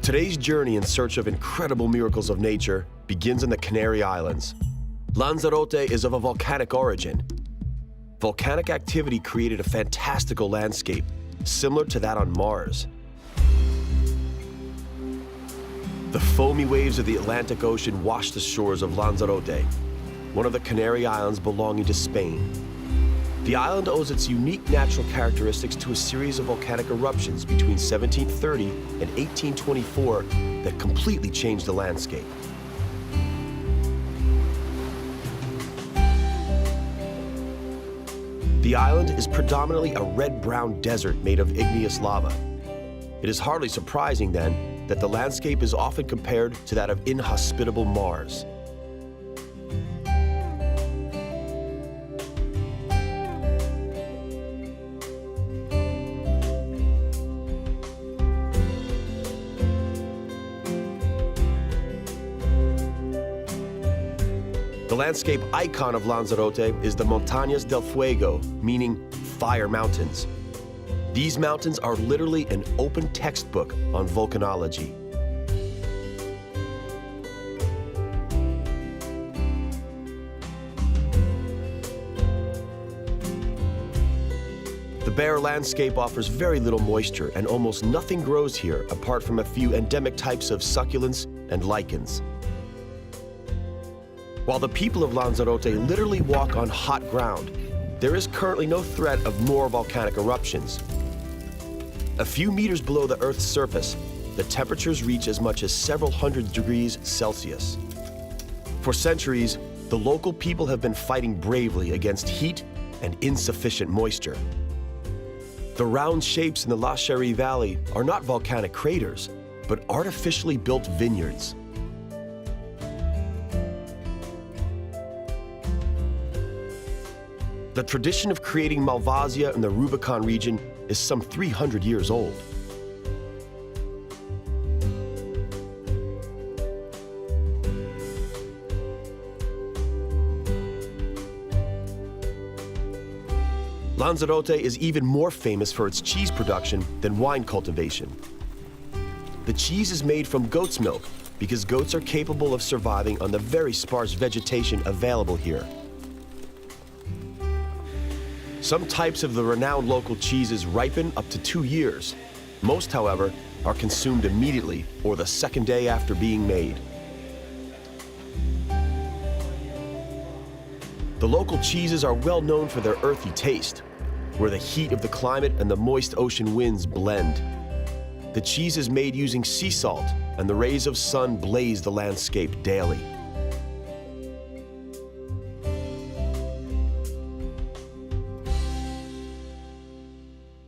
Today's journey in search of incredible miracles of nature begins in the Canary Islands. Lanzarote is of a volcanic origin. Volcanic activity created a fantastical landscape, similar to that on Mars. The foamy waves of the Atlantic Ocean wash the shores of Lanzarote, one of the Canary Islands belonging to Spain. The island owes its unique natural characteristics to a series of volcanic eruptions between 1730 and 1824 that completely changed the landscape. The island is predominantly a red-brown desert made of igneous lava. It is hardly surprising, then, that the landscape is often compared to that of inhospitable Mars. The landscape icon of Lanzarote is the Montañas del Fuego, meaning fire mountains. These mountains are literally an open textbook on volcanology. The bare landscape offers very little moisture, and almost nothing grows here apart from a few endemic types of succulents and lichens. While the people of Lanzarote literally walk on hot ground, there is currently no threat of more volcanic eruptions. A few meters below the Earth's surface, the temperatures reach as much as several hundred degrees Celsius. For centuries, the local people have been fighting bravely against heat and insufficient moisture. The round shapes in the La Cherie Valley are not volcanic craters, but artificially built vineyards. The tradition of creating Malvasia in the Rubicon region is some 300 years old. Lanzarote is even more famous for its cheese production than wine cultivation. The cheese is made from goat's milk because goats are capable of surviving on the very sparse vegetation available here. Some types of the renowned local cheeses ripen up to 2 years. Most, however, are consumed immediately or the second day after being made. The local cheeses are well known for their earthy taste, where the heat of the climate and the moist ocean winds blend. The cheese is made using sea salt, and the rays of sun blaze the landscape daily.